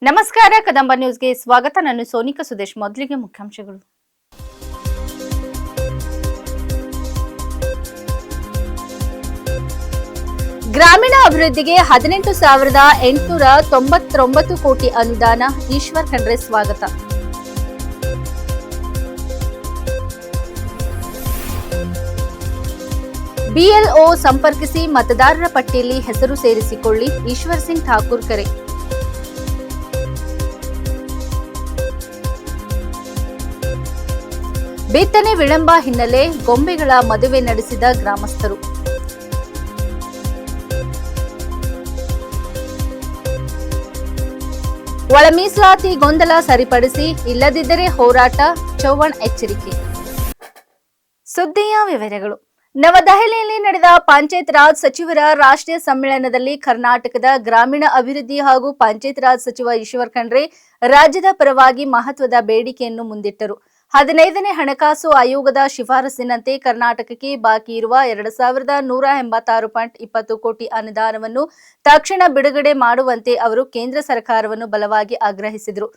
ನಮಸ್ಕಾರ ಕದಂಬ ನ್ಯೂಸ್ಗೆ ಸ್ವಾಗತ. ನಾನು ಸೋನಿಕಾ ಸುದೇಶ್. ಮೊದಲಿಗೆ ಮುಖ್ಯಾಂಶಗಳು. ಗ್ರಾಮೀಣ ಅಭಿವೃದ್ಧಿಗೆ 18,899 ಕೋಟಿ ಅನುದಾನ. ಈಶ್ವರ್ ಖಂಡ್ರೆ ಸ್ವಾಗತ. ಬಿಎಲ್ಒ ಸಂಪರ್ಕಿಸಿ ಮತದಾರರ ಪಟ್ಟಿಯಲ್ಲಿ ಹೆಸರು ಸೇರಿಸಿಕೊಳ್ಳಿ. ಈಶ್ವರ್ ಸಿಂಗ್ ಠಾಕೂರ್ ಕರೆ. ಬಿತ್ತನೆ ವಿಳಂಬ ಹಿನ್ನೆಲೆ ಗೊಂಬೆಗಳ ಮದುವೆ ನಡೆಸಿದ ಗ್ರಾಮಸ್ಥರು. ಒಳ ಮೀಸಲಾತಿ ಗೊಂದಲ ಸರಿಪಡಿಸಿ, ಇಲ್ಲದಿದ್ದರೆ ಹೋರಾಟ. ಚೌಹಾಣ್ ಎಚ್ಚರಿಕೆ. ಸುದ್ದಿಯ ವಿವರಗಳು. ನವದೆಹಲಿಯಲ್ಲಿ ನಡೆದ ಪಂಚಾಯತ್ ರಾಜ್ ಸಚಿವರ ರಾಷ್ಟ್ರೀಯ ಸಮ್ಮೇಳನದಲ್ಲಿ ಕರ್ನಾಟಕದ ಗ್ರಾಮೀಣ ಅಭಿವೃದ್ಧಿ ಹಾಗೂ ಪಂಚಾಯತ್ ರಾಜ್ ಸಚಿವ ಈಶ್ವರ್ ಖಂಡ್ರೆ ರಾಜ್ಯದ ಪರವಾಗಿ ಮಹತ್ವದ ಬೇಡಿಕೆಯನ್ನು ಮುಂದಿಟ್ಟರು. 15ನೇ ಹಣಕಾಸು ಆಯೋಗದ ಶಿಫಾರಸಿನಂತೆ ಕರ್ನಾಟಕಕ್ಕೆ ಬಾಕಿ ಇರುವ 2,186.20 ಕೋಟಿ ಅನುದಾನವನ್ನು ತಕ್ಷಣ ಬಿಡುಗಡೆ ಮಾಡುವಂತೆ ಅವರು ಕೇಂದ್ರ ಸರ್ಕಾರವನ್ನು ಬಲವಾಗಿ ಆಗ್ರಹಿಸಿದರು.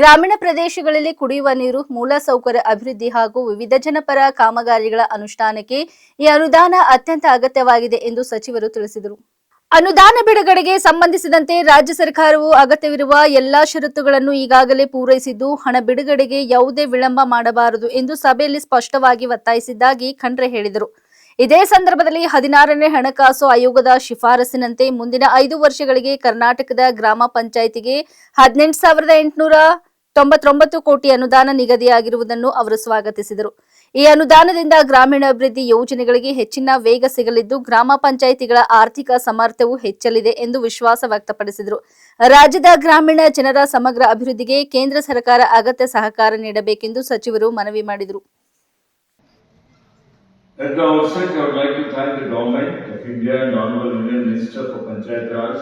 ಗ್ರಾಮೀಣ ಪ್ರದೇಶಗಳಲ್ಲಿ ಕುಡಿಯುವ ನೀರು, ಮೂಲಸೌಕರ್ಯ ಅಭಿವೃದ್ಧಿ ಹಾಗೂ ವಿವಿಧ ಜನಪರ ಕಾಮಗಾರಿಗಳ ಅನುಷ್ಠಾನಕ್ಕೆ ಈ ಅನುದಾನ ಅತ್ಯಂತ ಅಗತ್ಯವಾಗಿದೆ ಎಂದು ಸಚಿವರು ತಿಳಿಸಿದರು. ಅನುದಾನ ಬಿಡುಗಡೆಗೆ ಸಂಬಂಧಿಸಿದಂತೆ ರಾಜ್ಯ ಸರ್ಕಾರವು ಅಗತ್ಯವಿರುವ ಎಲ್ಲಾ ಷರತ್ತುಗಳನ್ನು ಈಗಾಗಲೇ ಪೂರೈಸಿದ್ದು, ಹಣ ಬಿಡುಗಡೆಗೆ ಯಾವುದೇ ವಿಳಂಬ ಮಾಡಬಾರದು ಎಂದು ಸಭೆಯಲ್ಲಿ ಸ್ಪಷ್ಟವಾಗಿ ಒತ್ತಾಯಿಸಿದ್ದಾಗಿ ಖಂಡ್ರೆ ಹೇಳಿದರು. ಇದೇ ಸಂದರ್ಭದಲ್ಲಿ 16ನೇ ಹಣಕಾಸು ಆಯೋಗದ ಶಿಫಾರಸಿನಂತೆ ಮುಂದಿನ 5 ವರ್ಷಗಳಿಗೆ ಕರ್ನಾಟಕದ ಗ್ರಾಮ ಪಂಚಾಯಿತಿಗೆ 18,899 ಕೋಟಿ ಅನುದಾನ ನಿಗದಿಯಾಗಿರುವುದನ್ನು ಅವರು ಸ್ವಾಗತಿಸಿದರು. ಈ ಅನುದಾನದಿಂದ ಗ್ರಾಮೀಣಾಭಿವೃದ್ಧಿ ಯೋಜನೆಗಳಿಗೆ ಹೆಚ್ಚಿನ ವೇಗ ಸಿಗಲಿದ್ದು, ಗ್ರಾಮ ಪಂಚಾಯಿತಿಗಳ ಆರ್ಥಿಕ ಸಾಮರ್ಥ್ಯವೂ ಹೆಚ್ಚಲಿದೆ ಎಂದು ವಿಶ್ವಾಸ ವ್ಯಕ್ತಪಡಿಸಿದರು. ರಾಜ್ಯದ ಗ್ರಾಮೀಣ ಜನರ ಸಮಗ್ರ ಅಭಿವೃದ್ಧಿಗೆ ಕೇಂದ್ರ ಸರ್ಕಾರ ಅಗತ್ಯ ಸಹಕಾರ ನೀಡಬೇಕೆಂದು ಸಚಿವರು ಮನವಿ ಮಾಡಿದರು. At the outset, I would like to thank the Government of India and Honorable Union Minister for Panchayat Raj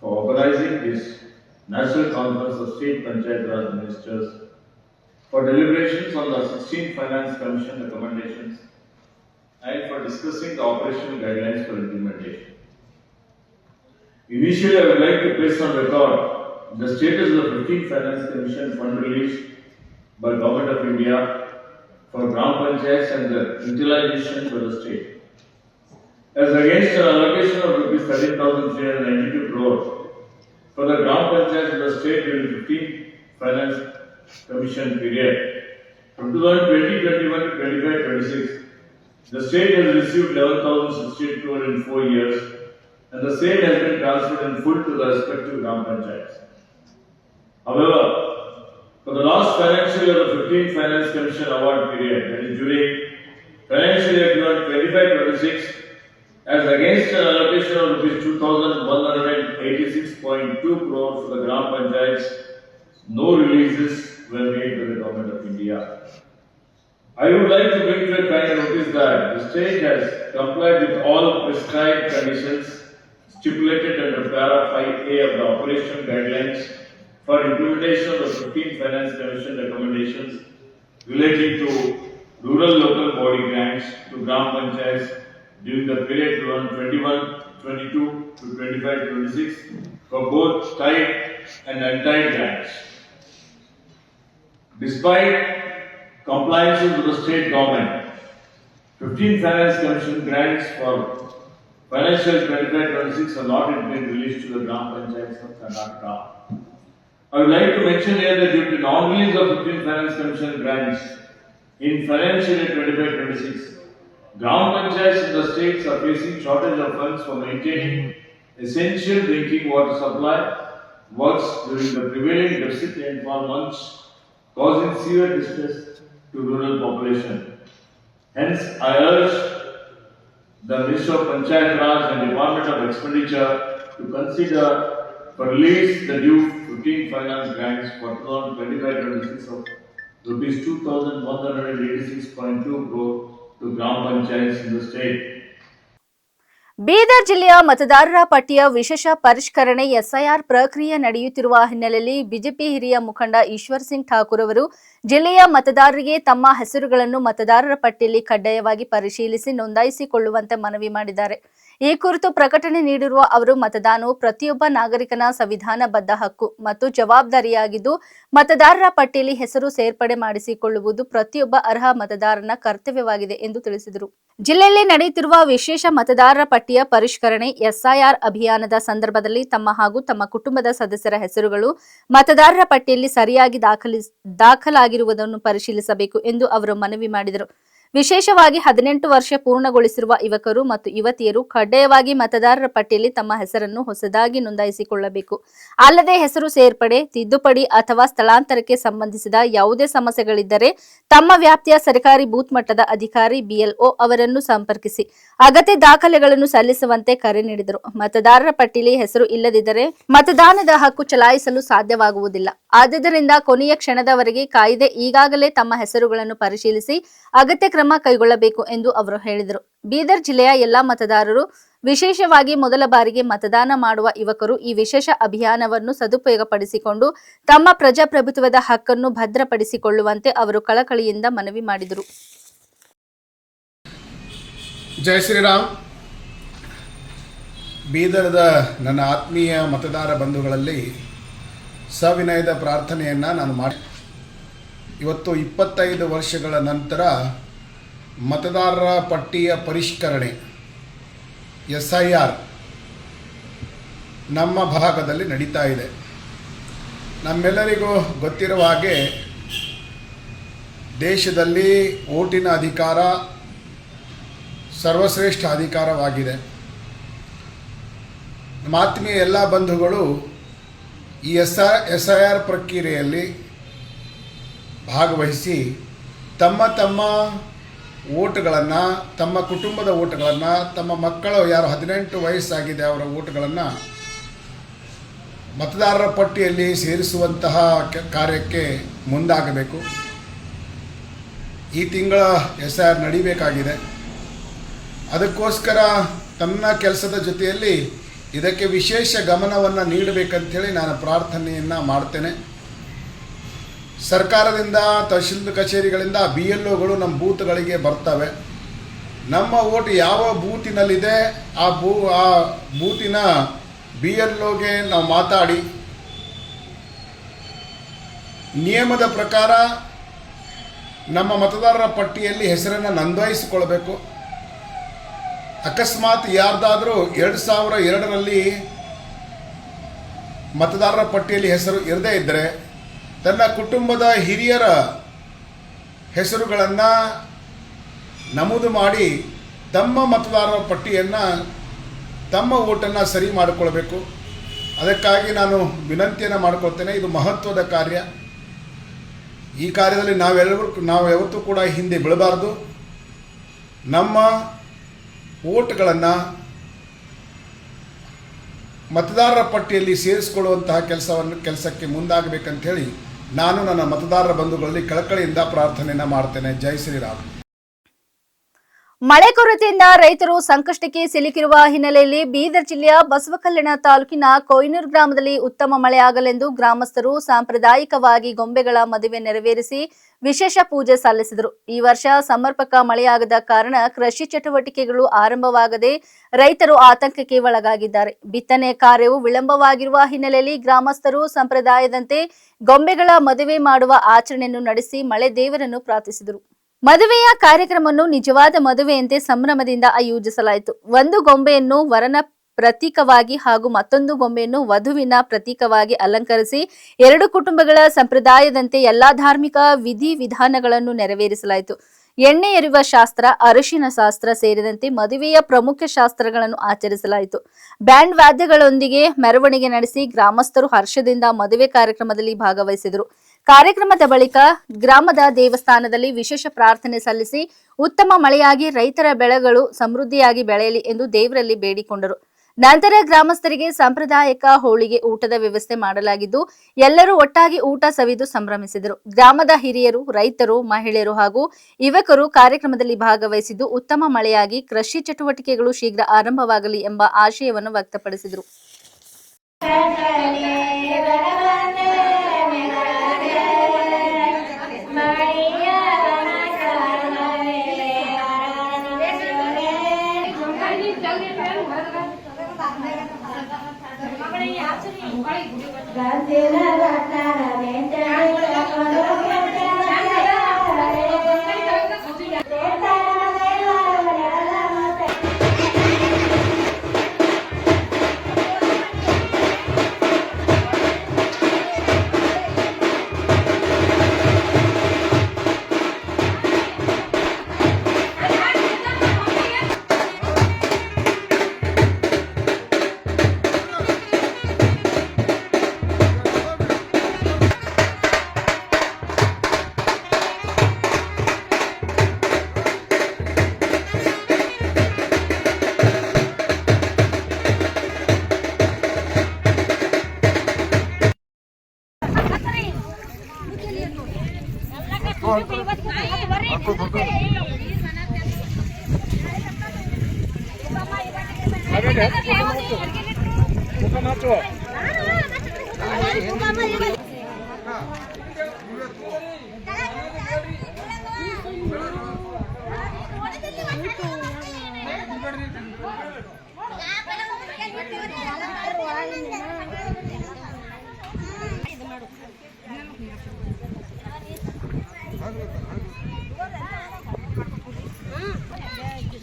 for organizing this National Conference of State Panchayat Raj Ministers for deliberations on the 16th Finance Commission recommendations and for discussing the operational guidelines for implementation. Initially, I would like to place on record the status of the 15th Finance Commission fund released by Government of India for Gram Panchayats and the utilization for the state. As against an allocation of rupees 13,392 crore for the Gram Panchayats in the state during the 15th Finance Commission period, from 2020-21 to 25-26, the state has received 11,068 crore in 4 years, and the same has been transferred in full to the respective Gram Panchayats. However, for the last financial year of the 15th Finance Commission award period, that is during financial year 25-26, as against an allocation of rupees 2,186.2 crore for the Gram Panchayats, no releases were made by the Government of India. I would like to bring to your kind notice that the state has complied with all prescribed conditions stipulated under Para 5A of the Operational Guidelines for implementation of the 15th Finance Commission recommendations relating to rural local body grants to Gram Panchayats during the period 21-22 to 25-26 for both tied and untied grants. Despite compliance with the state government, 15th Finance Commission grants for financial 25-26 have not yet been released to the Gram Panchayats of Karnataka. I would like to mention here that due to non-release of 15th Finance Commission grants in financial year 25-26, Gram Panchayats in the states are facing shortage of funds for maintaining essential drinking water supply works during the prevailing deficit rainfall months, causing severe distress to rural population. Hence, I urge the Minister of Panchayat Raj and Department of Expenditure to consider for release the due 15 finance grants for 2025-26 of rupees 2,186.2 crore to Gram Panchayats in the state. Bidar ಜಿಲ್ಲೆಯ ಮತದಾರರ ಪಟ್ಟಿಯ ವಿಶೇಷ ಪರಿಷ್ಕರಣೆ SIR ಪ್ರಕ್ರಿಯೆ ನಡೆಯುತ್ತಿರುವ ಹಿನ್ನೆಲೆಯಲ್ಲಿ BJP ಹಿರಿಯ ಮುಖಂಡ ಈಶ್ವರ್ ಸಿಂಗ್ ಠಾಕೂರ್ ಅವರು ಜಿಲ್ಲೆಯ ಮತದಾರರಿಗೆ ತಮ್ಮ ಹೆಸರುಗಳನ್ನು ಮತದಾರರ ಪಟ್ಟಿಯಲ್ಲಿ ಕಡ್ಡಾಯವಾಗಿ ಪರಿಶೀಲಿಸಿ ನೋಂದಾಯಿಸಿಕೊಳ್ಳುವಂತೆ ಮನವಿ ಮಾಡಿದ್ದಾರೆ. ಈ ಕುರಿತು ಪ್ರಕಟಣೆ ನೀಡಿರುವ ಅವರು ಮತದಾನವು ಪ್ರತಿಯೊಬ್ಬ ನಾಗರಿಕನ ಸಂವಿಧಾನಬದ್ಧ ಹಕ್ಕು ಮತ್ತು ಜವಾಬ್ದಾರಿಯಾಗಿದ್ದು ಮತದಾರರ ಪಟ್ಟಿಯಲ್ಲಿ ಹೆಸರು ಸೇರ್ಪಡೆ ಮಾಡಿಸಿಕೊಳ್ಳುವುದು ಪ್ರತಿಯೊಬ್ಬ ಅರ್ಹ ಮತದಾರನ ಕರ್ತವ್ಯವಾಗಿದೆ ಎಂದು ತಿಳಿಸಿದರು. ಜಿಲ್ಲೆಯಲ್ಲಿ ನಡೆಯುತ್ತಿರುವ ವಿಶೇಷ ಮತದಾರರ ಪಟ್ಟಿಯ ಪರಿಷ್ಕರಣೆ ಎಸ್ಐಆರ್ ಅಭಿಯಾನದ ಸಂದರ್ಭದಲ್ಲಿ ತಮ್ಮ ಹಾಗೂ ತಮ್ಮ ಕುಟುಂಬದ ಸದಸ್ಯರ ಹೆಸರುಗಳು ಮತದಾರರ ಪಟ್ಟಿಯಲ್ಲಿ ಸರಿಯಾಗಿ ದಾಖಲಾಗಿರುವುದನ್ನು ಪರಿಶೀಲಿಸಬೇಕು ಎಂದು ಅವರು ಮನವಿ ಮಾಡಿದರು. ವಿಶೇಷವಾಗಿ 18 ವರ್ಷ ಪೂರ್ಣಗೊಳಿಸಿರುವ ಯುವಕರು ಮತ್ತು ಯುವತಿಯರು ಕಡ್ಡಾಯವಾಗಿ ಮತದಾರರ ಪಟ್ಟಿಯಲ್ಲಿ ತಮ್ಮ ಹೆಸರನ್ನು ಹೊಸದಾಗಿ ನೋಂದಾಯಿಸಿಕೊಳ್ಳಬೇಕು. ಅಲ್ಲದೆ ಹೆಸರು ಸೇರ್ಪಡೆ, ತಿದ್ದುಪಡಿ ಅಥವಾ ಸ್ಥಳಾಂತರಕ್ಕೆ ಸಂಬಂಧಿಸಿದ ಯಾವುದೇ ಸಮಸ್ಯೆಗಳಿದ್ದರೆ ತಮ್ಮ ವ್ಯಾಪ್ತಿಯ ಸರ್ಕಾರಿ ಬೂತ್ ಮಟ್ಟದ ಅಧಿಕಾರಿ BLO ಅವರನ್ನು ಸಂಪರ್ಕಿಸಿ ಅಗತ್ಯ ದಾಖಲೆಗಳನ್ನು ಸಲ್ಲಿಸುವಂತೆ ಕರೆ ನೀಡಿದರು. ಮತದಾರರ ಪಟ್ಟಿಯಲ್ಲಿ ಹೆಸರು ಇಲ್ಲದಿದ್ದರೆ ಮತದಾನದ ಹಕ್ಕು ಚಲಾಯಿಸಲು ಸಾಧ್ಯವಾಗುವುದಿಲ್ಲ. ಆದ್ದರಿಂದ ಕೊನೆಯ ಕ್ಷಣದವರೆಗೆ ಕಾಯ್ದೆ ಈಗಾಗಲೇ ತಮ್ಮ ಹೆಸರುಗಳನ್ನು ಪರಿಶೀಲಿಸಿ ಅಗತ್ಯ ಕ್ರಮ ಕೈಗೊಳ್ಳಬೇಕು ಎಂದು ಅವರು ಹೇಳಿದರು. ಬೀದರ್ ಜಿಲ್ಲೆಯ ಎಲ್ಲಾ ಮತದಾರರು, ವಿಶೇಷವಾಗಿ ಮೊದಲ ಬಾರಿಗೆ ಮತದಾನ ಮಾಡುವ ಯುವಕರು ಈ ವಿಶೇಷ ಅಭಿಯಾನವನ್ನು ಸದುಪಯೋಗಪಡಿಸಿಕೊಂಡು ತಮ್ಮ ಪ್ರಜಾಪ್ರಭುತ್ವದ ಹಕ್ಕನ್ನು ಭದ್ರಪಡಿಸಿಕೊಳ್ಳುವಂತೆ ಅವರು ಕಳಕಳಿಯಿಂದ ಮನವಿ ಮಾಡಿದರು. ಜೈ ಶ್ರೀರಾಮ್. ಬೀದರ್ದ ನನ್ನ ಆತ್ಮೀಯ ಮತದಾರ ಬಂಧುಗಳಲ್ಲಿ ಸವಿನಯದ ಪ್ರಾರ್ಥನೆಯನ್ನು ನಾನು ಮಾಡಿ ಇವತ್ತು 25 ವರ್ಷಗಳ ನಂತರ ಮತದಾರರ ಪಟ್ಟಿಯ ಪರಿಷ್ಕರಣೆ SIR ನಮ್ಮ ಭಾಗದಲ್ಲಿ ನಡೀತಾ ಇದೆ. ನಮ್ಮೆಲ್ಲರಿಗೂ ಗೊತ್ತಿರುವ ಹಾಗೆ ದೇಶದಲ್ಲಿ ವೋಟಿನ ಅಧಿಕಾರ ಸರ್ವಶ್ರೇಷ್ಠ ಅಧಿಕಾರವಾಗಿದೆ. ನಮ್ಮ ಆತ್ಮೀಯ ಎಲ್ಲ ಬಂಧುಗಳು ಈ SIR ಪ್ರಕ್ರಿಯೆಯಲ್ಲಿ ಭಾಗವಹಿಸಿ ತಮ್ಮ ವೋಟ್ಗಳನ್ನು, ತಮ್ಮ ಕುಟುಂಬದ ವೋಟ್ಗಳನ್ನು, ತಮ್ಮ ಮಕ್ಕಳು ಯಾರು 18 ವಯಸ್ಸಾಗಿದೆ ಅವರ ವೋಟ್ಗಳನ್ನು ಮತದಾರರ ಪಟ್ಟಿಯಲ್ಲಿ ಸೇರಿಸುವಂತಹ ಕಾರ್ಯಕ್ಕೆ ಮುಂದಾಗಬೇಕು. ಈ ತಿಂಗಳ SIR ನಡೀಬೇಕಾಗಿದೆ. ಅದಕ್ಕೋಸ್ಕರ ತನ್ನ ಕೆಲಸದ ಜೊತೆಯಲ್ಲಿ ಇದಕ್ಕೆ ವಿಶೇಷ ಗಮನವನ್ನು ನೀಡಬೇಕಂಥೇಳಿ ನಾನು ಪ್ರಾರ್ಥನೆಯನ್ನು ಮಾಡ್ತೇನೆ. ಸರ್ಕಾರದಿಂದ, ತಹಶೀಲ್ದಾರ್ ಕಚೇರಿಗಳಿಂದ BLOಗಳು ನಮ್ಮ ಬೂತ್ಗಳಿಗೆ ಬರ್ತವೆ. ನಮ್ಮ ವೋಟ್ ಯಾವ ಬೂತಿನಲ್ಲಿದೆ ಆ ಬೂತಿನ BLOಗೆ ನಾವು ಮಾತಾಡಿ ನಿಯಮದ ಪ್ರಕಾರ ನಮ್ಮ ಮತದಾರರ ಪಟ್ಟಿಯಲ್ಲಿ ಹೆಸರನ್ನು ನೋಂದಾಯಿಸಿಕೊಳ್ಬೇಕು. ಅಕಸ್ಮಾತ್ ಯಾರ್ದಾದರೂ 2002ರಲ್ಲಿ ಮತದಾರರ ಪಟ್ಟಿಯಲ್ಲಿ ಹೆಸರು ಇರದೇ ಇದ್ದರೆ ತನ್ನ ಕುಟುಂಬದ ಹಿರಿಯರ ಹೆಸರುಗಳನ್ನು ನಮೂದು ಮಾಡಿ ತಮ್ಮ ಮತದಾರರ ಪಟ್ಟಿಯನ್ನು, ತಮ್ಮ ವೋಟನ್ನು ಸರಿ ಮಾಡಿಕೊಳ್ಬೇಕು. ಅದಕ್ಕಾಗಿ ನಾನು ವಿನಂತಿಯನ್ನು ಮಾಡಿಕೊಳ್ತೇನೆ. ಇದು ಮಹತ್ವದ ಕಾರ್ಯ. ಈ ಕಾರ್ಯದಲ್ಲಿ ನಾವು ಯಾವತ್ತೂ ಕೂಡ ಹಿಂದೆ ಬೀಳಬಾರ್ದು. ನಮ್ಮ ವೋಟ್ಗಳನ್ನು ಮತದಾರರ ಪಟ್ಟಿಯಲ್ಲಿ ಸೇರಿಸಿಕೊಳ್ಳುವಂತಹ ಕೆಲಸಕ್ಕೆ ಮುಂದಾಗಬೇಕಂಥೇಳಿ ನಾನು ನನ್ನ ಮತದಾರರ ಬಂಧುಗಳಲ್ಲಿ ಕಳಕಳಿಯಿಂದ ಪ್ರಾರ್ಥನೆಯನ್ನು ಮಾಡ್ತೇನೆ. ಜೈ ಶ್ರೀರಾಮ್. ಮಳೆ ಕೊರತೆಯಿಂದ ರೈತರು ಸಂಕಷ್ಟಕ್ಕೆ ಸಿಲುಕಿರುವ ಹಿನ್ನೆಲೆಯಲ್ಲಿ ಬೀದರ್ ಜಿಲ್ಲೆಯ ಬಸವಕಲ್ಯಾಣ ತಾಲೂಕಿನ ಕೊಯ್ನೂರು ಗ್ರಾಮದಲ್ಲಿ ಉತ್ತಮ ಮಳೆಯಾಗಲೆಂದು ಗ್ರಾಮಸ್ಥರು ಸಾಂಪ್ರದಾಯಿಕವಾಗಿ ಗೊಂಬೆಗಳ ಮದುವೆ ನೆರವೇರಿಸಿ ವಿಶೇಷ ಪೂಜೆ ಸಲ್ಲಿಸಿದರು. ಈ ವರ್ಷ ಸಮರ್ಪಕ ಮಳೆಯಾಗದ ಕಾರಣ ಕೃಷಿ ಚಟುವಟಿಕೆಗಳು ಆರಂಭವಾಗದೆ ರೈತರು ಆತಂಕಕ್ಕೆ ಒಳಗಾಗಿದ್ದಾರೆ. ಬಿತ್ತನೆ ಕಾರ್ಯವು ವಿಳಂಬವಾಗಿರುವ ಹಿನ್ನೆಲೆಯಲ್ಲಿ ಗ್ರಾಮಸ್ಥರು ಸಂಪ್ರದಾಯದಂತೆ ಗೊಂಬೆಗಳ ಮದುವೆ ಮಾಡುವ ಆಚರಣೆಯನ್ನು ನಡೆಸಿ ಮಳೆ ದೇವರನ್ನು ಪ್ರಾರ್ಥಿಸಿದರು. ಮದುವೆಯ ಕಾರ್ಯಕ್ರಮವನ್ನು ನಿಜವಾದ ಮದುವೆಯಂತೆ ಸಂಭ್ರಮದಿಂದ ಆಯೋಜಿಸಲಾಯಿತು. ಒಂದು ಗೊಂಬೆಯನ್ನು ವರನ ಪ್ರತೀಕವಾಗಿ ಹಾಗೂ ಮತ್ತೊಂದು ಗೊಂಬೆಯನ್ನು ವಧುವಿನ ಪ್ರತೀಕವಾಗಿ ಅಲಂಕರಿಸಿ ಎರಡು ಕುಟುಂಬಗಳ ಸಂಪ್ರದಾಯದಂತೆ ಎಲ್ಲಾ ಧಾರ್ಮಿಕ ವಿಧಿವಿಧಾನಗಳನ್ನು ನೆರವೇರಿಸಲಾಯಿತು. ಎಣ್ಣೆ ಎರೆಯುವ ಶಾಸ್ತ್ರ, ಅರಿಶಿನ ಶಾಸ್ತ್ರ ಸೇರಿದಂತೆ ಮದುವೆಯ ಪ್ರಮುಖ ಶಾಸ್ತ್ರಗಳನ್ನು ಆಚರಿಸಲಾಯಿತು. ಬ್ಯಾಂಡ್ ವಾದ್ಯಗಳೊಂದಿಗೆ ಮೆರವಣಿಗೆ ನಡೆಸಿ ಗ್ರಾಮಸ್ಥರು ಹರ್ಷದಿಂದ ಮದುವೆ ಕಾರ್ಯಕ್ರಮದಲ್ಲಿ ಭಾಗವಹಿಸಿದರು. ಕಾರ್ಯಕ್ರಮದ ಬಳಿಕ ಗ್ರಾಮದ ದೇವಸ್ಥಾನದಲ್ಲಿ ವಿಶೇಷ ಪ್ರಾರ್ಥನೆ ಸಲ್ಲಿಸಿ ಉತ್ತಮ ಮಳೆಯಾಗಿ ರೈತರ ಬೆಳೆಗಳು ಸಮೃದ್ಧಿಯಾಗಿ ಬೆಳೆಯಲಿ ಎಂದು ದೇವರಲ್ಲಿ ಬೇಡಿಕೊಂಡರು. ನಂತರ ಗ್ರಾಮಸ್ಥರಿಗೆ ಸಾಂಪ್ರದಾಯಿಕ ಹೋಳಿಗೆ ಊಟದ ವ್ಯವಸ್ಥೆ ಮಾಡಲಾಗಿದ್ದು ಎಲ್ಲರೂ ಒಟ್ಟಾಗಿ ಊಟ ಸವಿದು ಸಂಭ್ರಮಿಸಿದರು. ಗ್ರಾಮದ ಹಿರಿಯರು, ರೈತರು, ಮಹಿಳೆಯರು ಹಾಗೂ ಯುವಕರು ಕಾರ್ಯಕ್ರಮದಲ್ಲಿ ಭಾಗವಹಿಸಿದ್ದು ಉತ್ತಮ ಮಳೆಯಾಗಿ ಕೃಷಿ ಚಟುವಟಿಕೆಗಳು ಶೀಘ್ರ ಆರಂಭವಾಗಲಿ ಎಂಬ ಆಶಯವನ್ನು ವ್ಯಕ್ತಪಡಿಸಿದರು.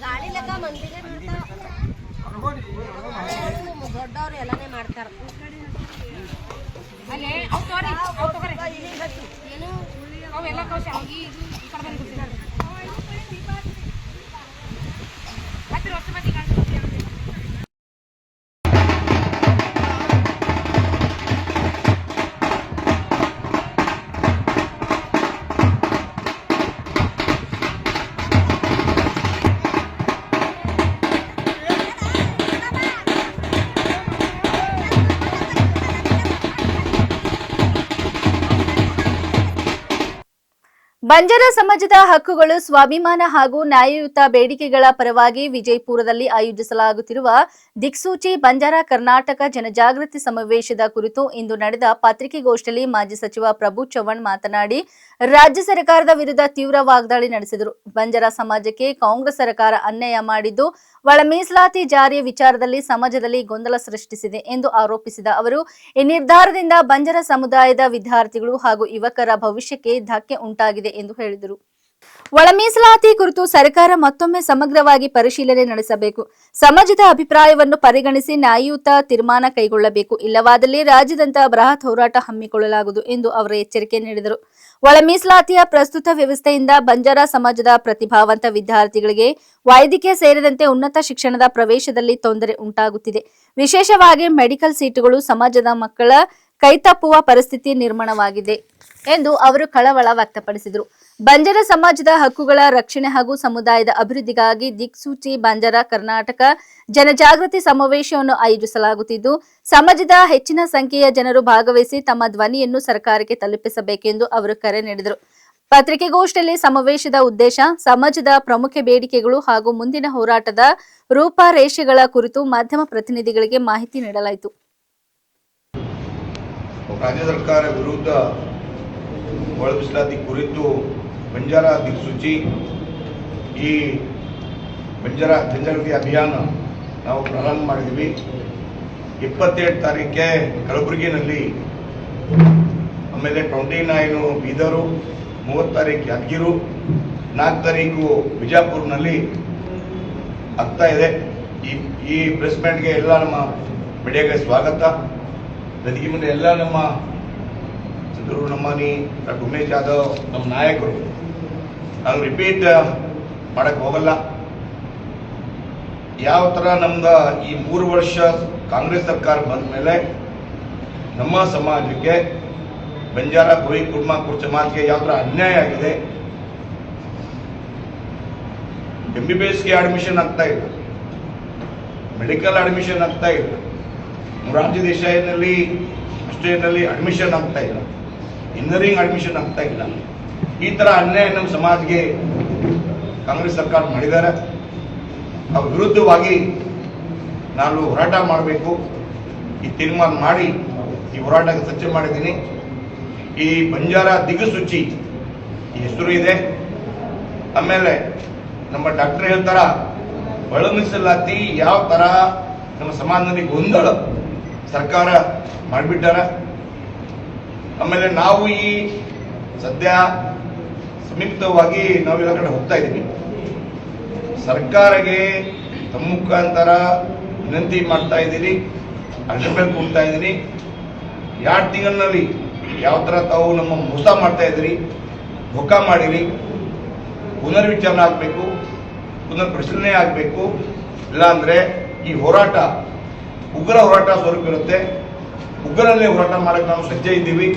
ಗಾಡಿ ಲೆಕ್ಕ ಮಂದಿಗೆ ದೊಡ್ಡವ್ರು ಎಲ್ಲಾನೇ ಮಾಡ್ತಾರ. ಏನು ಅವೆಲ್ಲ ಬಂಜಾರ ಸಮಾಜದ ಹಕ್ಕುಗಳು ಸ್ವಾಭಿಮಾನ ಹಾಗೂ ನ್ಯಾಯಯುತ ಬೇಡಿಕೆಗಳ ಪರವಾಗಿ ವಿಜಯಪುರದಲ್ಲಿ ಆಯೋಜಿಸಲಾಗುತ್ತಿರುವ ದಿಕ್ಸೂಚಿ ಬಂಜಾರ ಕರ್ನಾಟಕ ಜನಜಾಗೃತಿ ಸಮಾವೇಶದ ಕುರಿತು ಇಂದು ನಡೆದ ಪತ್ರಿಕೆಗೋಷ್ಠಿಯಲ್ಲಿ ಮಾಜಿ ಸಚಿವ ಪ್ರಭು ಚವ್ಹಾಣ್ ಮಾತನಾಡಿ ರಾಜ್ಯ ಸರ್ಕಾರದ ವಿರುದ್ಧ ತೀವ್ರ ವಾಗ್ದಾಳಿ ನಡೆಸಿದರು. ಬಂಜಾರ ಸಮಾಜಕ್ಕೆ ಕಾಂಗ್ರೆಸ್ ಸರ್ಕಾರ ಅನ್ಯಾಯ ಮಾಡಿದ್ದು ಒಳ ಮೀಸಲಾತಿ ಜಾರಿಯ ವಿಚಾರದಲ್ಲಿ ಸಮಾಜದಲ್ಲಿ ಗೊಂದಲ ಸೃಷ್ಟಿಸಿದೆ ಎಂದು ಆರೋಪಿಸಿದ ಅವರು ಈ ನಿರ್ಧಾರದಿಂದ ಬಂಜಾರ ಸಮುದಾಯದ ವಿದ್ಯಾರ್ಥಿಗಳು ಹಾಗೂ ಯುವಕರ ಭವಿಷ್ಯಕ್ಕೆ ಧಕ್ಕೆ ಉಂಟಾಗಿದೆ ಎಂದು ಹೇಳಿದರು. ಒಳ ಮೀಸಲಾತಿ ಕುರಿತು ಸರ್ಕಾರ ಮತ್ತೊಮ್ಮೆ ಸಮಗ್ರವಾಗಿ ಪರಿಶೀಲನೆ ನಡೆಸಬೇಕು. ಸಮಾಜದ ಅಭಿಪ್ರಾಯವನ್ನು ಪರಿಗಣಿಸಿ ನ್ಯಾಯಯುತ ತೀರ್ಮಾನ ಕೈಗೊಳ್ಳಬೇಕು. ಇಲ್ಲವಾದಲ್ಲಿ ರಾಜ್ಯಾದ್ಯಂತ ಬೃಹತ್ ಹೋರಾಟ ಹಮ್ಮಿಕೊಳ್ಳಲಾಗುವುದು ಎಂದು ಅವರು ಎಚ್ಚರಿಕೆ ನೀಡಿದರು. ಒಳ ಮೀಸಲಾತಿಯ ಪ್ರಸ್ತುತ ವ್ಯವಸ್ಥೆಯಿಂದ ಬಂಜಾರ ಸಮಾಜದ ಪ್ರತಿಭಾವಂತ ವಿದ್ಯಾರ್ಥಿಗಳಿಗೆ ವೈದ್ಯಕೀಯ ಸೇರಿದಂತೆ ಉನ್ನತ ಶಿಕ್ಷಣದ ಪ್ರವೇಶದಲ್ಲಿ ತೊಂದರೆ ಉಂಟಾಗುತ್ತಿದೆ. ವಿಶೇಷವಾಗಿ ಮೆಡಿಕಲ್ ಸೀಟುಗಳು ಸಮಾಜದ ಮಕ್ಕಳ ಕೈತಪ್ಪುವ ಪರಿಸ್ಥಿತಿ ನಿರ್ಮಾಣವಾಗಿದೆ ಎಂದು ಅವರು ಕಳವಳ ವ್ಯಕ್ತಪಡಿಸಿದರು. ಬಂಜಾರ ಸಮಾಜದ ಹಕ್ಕುಗಳ ರಕ್ಷಣೆ ಹಾಗೂ ಸಮುದಾಯದ ಅಭಿವೃದ್ಧಿಗಾಗಿ ದಿಕ್ಸೂಚಿ ಬಂಜಾರ ಕರ್ನಾಟಕ ಜನಜಾಗೃತಿ ಸಮಾವೇಶವನ್ನು ಆಯೋಜಿಸಲಾಗುತ್ತಿದ್ದು ಸಮಾಜದ ಹೆಚ್ಚಿನ ಸಂಖ್ಯೆಯ ಜನರು ಭಾಗವಹಿಸಿ ತಮ್ಮ ಧ್ವನಿಯನ್ನು ಸರ್ಕಾರಕ್ಕೆ ತಲುಪಿಸಬೇಕೆಂದು ಅವರು ಕರೆ ನೀಡಿದರು. ಪತ್ರಿಕೆಗೋಷ್ಠಿಯಲ್ಲಿ ಸಮಾವೇಶದ ಉದ್ದೇಶ, ಸಮಾಜದ ಪ್ರಮುಖ ಬೇಡಿಕೆಗಳು ಹಾಗೂ ಮುಂದಿನ ಹೋರಾಟದ ರೂಪರೇಷೆಗಳ ಕುರಿತು ಮಾಧ್ಯಮ ಪ್ರತಿನಿಧಿಗಳಿಗೆ ಮಾಹಿತಿ ನೀಡಲಾಯಿತು. ರಾಜ್ಯ ಸರ್ಕಾರ ವಿರುದ್ಧ ಒಳ ಮೀಸಲಾತಿ ಕುರಿತು ಬಂಜಾರ ದಿಕ್ಸೂಚಿ ಈ ಬಂಜಾರ ಜನಜಾಗೃತಿ ಅಭಿಯಾನ ನಾವು ಪ್ರಾರಂಭ ಮಾಡಿದ್ವಿ. 27 ತಾರೀಕೆ ಕಲಬುರಗಿನಲ್ಲಿ, ಆಮೇಲೆ 29 ಬೀದರು, 30 ತಾರೀಕು ಯಾದಗಿರಿ, 4 ತಾರೀಕು ಬಿಜಾಪುರ್ನಲ್ಲಿ ಆಗ್ತಾ ಇದೆ. ಈ ಪ್ರೆಸ್ ಮೀಟ್ಗೆ ಎಲ್ಲ ನಮ್ಮ ಮೀಡಿಯಾಗೆ ಸ್ವಾಗತ. ವೇದಿಕೆ ಮುಂದೆ ಎಲ್ಲ ನಮ್ಮ ಸಿದ್ದೂರು ನಮ್ಮನಿ, ಡಾಕ್ಟರ್ ಉಮೇಶ್ ಯಾದವ್, ನಮ್ಮ ನಾಯಕರು. ನಾನು ರಿಪೀಟ್ ಮಾಡಕ್ಕೆ ಹೋಗಲ್ಲ. ಯಾವ ಥರ ನಮ್ದು ಈ 3 ವರ್ಷ ಕಾಂಗ್ರೆಸ್ ಸರ್ಕಾರ ಬಂದ ಮೇಲೆ ನಮ್ಮ ಸಮಾಜಕ್ಕೆ, ಬಂಜಾರ ಕೋಯಿ ಕುರ್ಮಾ ಕುರ್ ಸಮಾಜಕ್ಕೆ ಯಾವ ಥರ ಅನ್ಯಾಯ ಆಗಿದೆ. MBBSಗೆ ಅಡ್ಮಿಷನ್ ಆಗ್ತಾ ಇಲ್ಲ, ಮೆಡಿಕಲ್ ಅಡ್ಮಿಷನ್ ಆಗ್ತಾ ಇಲ್ಲ, ಮೊರಾರ್ಜಿ ದೇಸಾಯಿನಲ್ಲಿ ಆಸ್ಟ್ರೇಲಿಯಾದಲ್ಲಿ ಅಡ್ಮಿಷನ್ ಆಗ್ತಾ ಇಲ್ಲ, ಇಂಜಿನಿಯರಿಂಗ್ ಅಡ್ಮಿಷನ್ ಆಗ್ತಾ ಇಲ್ಲ. ಈ ತರ ಅನ್ಯಾಯ ನಮ್ಮ ಸಮಾಜಕ್ಕೆ ಕಾಂಗ್ರೆಸ್ ಸರ್ಕಾರ ಮಾಡಿದ್ದಾರೆ. ಅವ್ರ ವಿರುದ್ಧವಾಗಿ ನಾನು ಹೋರಾಟ ಮಾಡಬೇಕು, ಈ ತೀರ್ಮಾನ ಮಾಡಿ ಈ ಹೋರಾಟಕ್ಕೆ ಸಜ್ಜೆ ಮಾಡಿದ್ದೀನಿ. ಈ ಬಂಜಾರ ದಿಕ್ಸೂಚಿ ಈ ಹೆಸರು ಇದೆ. ಆಮೇಲೆ ನಮ್ಮ ಡಾಕ್ಟರ್ ಹೇಳ್ತಾರ ಒಳ ಮೀಸಲಾತಿ ಯಾವ ತರ ನಮ್ಮ ಸಮಾಜದಲ್ಲಿ ಗೊಂದಲ ಸರ್ಕಾರ ಮಾಡಿಬಿಟ್ಟಾರ. ಆಮೇಲೆ ನಾವು ಈ ಸದ್ಯ ಸಂಯುಕ್ತವಾಗಿ ನಾವೆಲ್ಲ ಕಡೆ ಹೋಗ್ತಾ ಇದ್ದೀವಿ. ಸರ್ಕಾರಕ್ಕೆ ತಮ್ಮ ಮುಖಾಂತರ ವಿನಂತಿ ಮಾಡ್ತಾ ಇದ್ದೀರಿ, ಅದ್ರ ಮೇಲೆ ಕೂಡ್ತಾ ಇದ್ದೀರಿ. 2 ತಿಂಗಳಿನಲ್ಲಿ ಯಾವ ತರ ತಾವು ನಮ್ಮ ಮೋಸ ಮಾಡ್ತಾ ಇದ್ದೀರಿ, ಧೋಕಾ ಮಾಡಿರಿ, ಪುನರ್ವಿಚಾರಣೆ ಆಗಬೇಕು, ಪುನರ್ ಪರಿಶೀಲನೆ ಆಗಬೇಕು. ಇಲ್ಲಾಂದ್ರೆ ಈ ಹೋರಾಟ ಉಗ್ರ ಹೋರಾಟ ಸ್ವರೂಪ ಇರುತ್ತೆ. ಉಗ್ರಲ್ಲೇ ಹೋರಾಟ ಮಾಡಕ್ಕೆ ನಾವು ಸಜ್ಜೆ ಇದ್ದೀವಿ.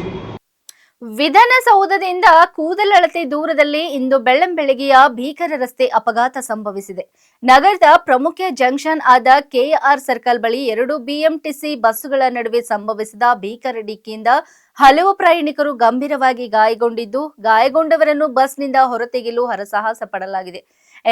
ವಿಧಾನಸೌಧದಿಂದ ಕೂದಲಳತೆ ದೂರದಲ್ಲಿ ಇಂದು ಬೆಳ್ಳಂಬೆಳಗ್ಗೆಯ ಭೀಕರ ರಸ್ತೆ ಅಪಘಾತ ಸಂಭವಿಸಿದೆ. ನಗರದ ಪ್ರಮುಖ ಜಂಕ್ಷನ್ ಆದ ಕೆಆರ್ ಸರ್ಕಲ್ ಬಳಿ 2 ಬಿಎಂಟಿಸಿ ಬಸ್ಸುಗಳ ನಡುವೆ ಸಂಭವಿಸಿದ ಭೀಕರ ಡಿಕ್ಕಿಯಿಂದ ಹಲವು ಪ್ರಯಾಣಿಕರು ಗಂಭೀರವಾಗಿ ಗಾಯಗೊಂಡಿದ್ದು, ಗಾಯಗೊಂಡವರನ್ನು ಬಸ್ನಿಂದ ಹೊರತೆಗೆಯಲು ಹರಸಾಹಸ ಪಡಲಾಗಿದೆ.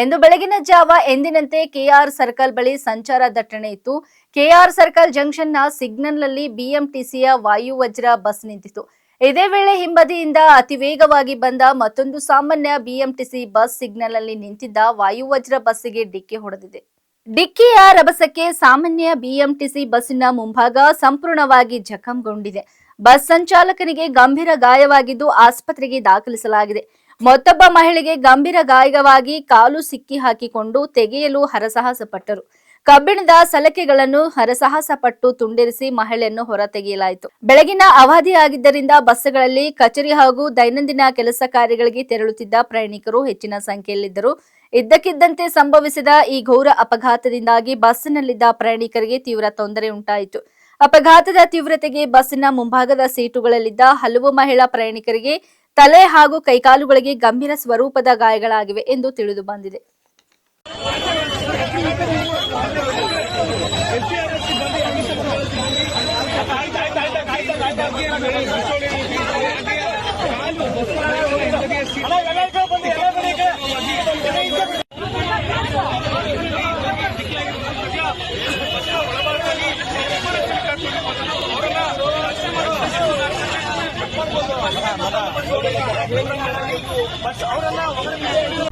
ಎಂದು ಬೆಳಗಿನ ಜಾವ ಎಂದಿನಂತೆ ಕೆಆರ್ ಸರ್ಕಲ್ ಬಳಿ ಸಂಚಾರ ದಟ್ಟಣೆ ಇತ್ತು. ಕೆಆರ್ ಸರ್ಕಲ್ ಜಂಕ್ಷನ್ನ ಸಿಗ್ನಲ್ನಲ್ಲಿ ಬಿಎಂಟಿಸಿಯ ವಾಯುವಜ್ರ ಬಸ್ ನಿಂತಿತು. ಇದೇ ವೇಳೆ ಹಿಂಬದಿಯಿಂದ ಅತಿ ವೇಗವಾಗಿ ಬಂದ ಮತ್ತೊಂದು ಸಾಮಾನ್ಯ ಬಿಎಂಟಿಸಿ ಬಸ್ ಸಿಗ್ನಲ್ ಅಲ್ಲಿ ನಿಂತಿದ್ದ ವಾಯುವಜ್ರ ಬಸ್ಸಿಗೆ ಡಿಕ್ಕಿ ಹೊಡೆದಿದೆ. ಡಿಕ್ಕಿಯ ರಭಸಕ್ಕೆ ಸಾಮಾನ್ಯ ಬಿಎಂಟಿಸಿ ಬಸ್ಸಿನ ಮುಂಭಾಗ ಸಂಪೂರ್ಣವಾಗಿ ಜಖಂಗೊಂಡಿದೆ. ಬಸ್ ಸಂಚಾಲಕನಿಗೆ ಗಂಭೀರ ಗಾಯವಾಗಿದ್ದು ಆಸ್ಪತ್ರೆಗೆ ದಾಖಲಿಸಲಾಗಿದೆ. ಮತ್ತೊಬ್ಬ ಮಹಿಳೆಗೆ ಗಂಭೀರ ಗಾಯವಾಗಿ ಕಾಲು ಸಿಕ್ಕಿ ಹಾಕಿಕೊಂಡು ತೆಗೆಯಲು ಹರಸಾಹಸ ಪಟ್ಟರು. ಕಬ್ಬಿಣದ ಸಲಕೆಗಳನ್ನು ಹರಸಾಹಸ ಪಟ್ಟು ತುಂಡರಿಸಿ ಮಹಿಳೆಯನ್ನು ಹೊರ ತೆಗೆಯಲಾಯಿತು. ಬೆಳಗಿನ ಅವಧಿಯಾಗಿದ್ದರಿಂದ ಬಸ್ಗಳಲ್ಲಿ ಕಚೇರಿ ಹಾಗೂ ದೈನಂದಿನ ಕೆಲಸ ಕಾರ್ಯಗಳಿಗೆ ತೆರಳುತ್ತಿದ್ದ ಪ್ರಯಾಣಿಕರು ಹೆಚ್ಚಿನ ಸಂಖ್ಯೆಯಲ್ಲಿದ್ದರು. ಇದ್ದಕ್ಕಿದ್ದಂತೆ ಸಂಭವಿಸಿದ ಈ ಘೋರ ಅಪಘಾತದಿಂದಾಗಿ ಬಸ್ಸಿನಲ್ಲಿದ್ದ ಪ್ರಯಾಣಿಕರಿಗೆ ತೀವ್ರ ತೊಂದರೆ ಉಂಟಾಯಿತು. ಅಪಘಾತದ ತೀವ್ರತೆಗೆ ಬಸ್ಸಿನ ಮುಂಭಾಗದ ಸೀಟುಗಳಲ್ಲಿದ್ದ ಹಲವು ಮಹಿಳಾ ಪ್ರಯಾಣಿಕರಿಗೆ ತಲೆ ಹಾಗೂ ಕೈಕಾಲುಗಳಿಗೆ ಗಂಭೀರ ಸ್ವರೂಪದ ಗಾಯಗಳಾಗಿವೆ ಎಂದು ತಿಳಿದು ಬಂದಿದೆ. ಅವರನ್ನ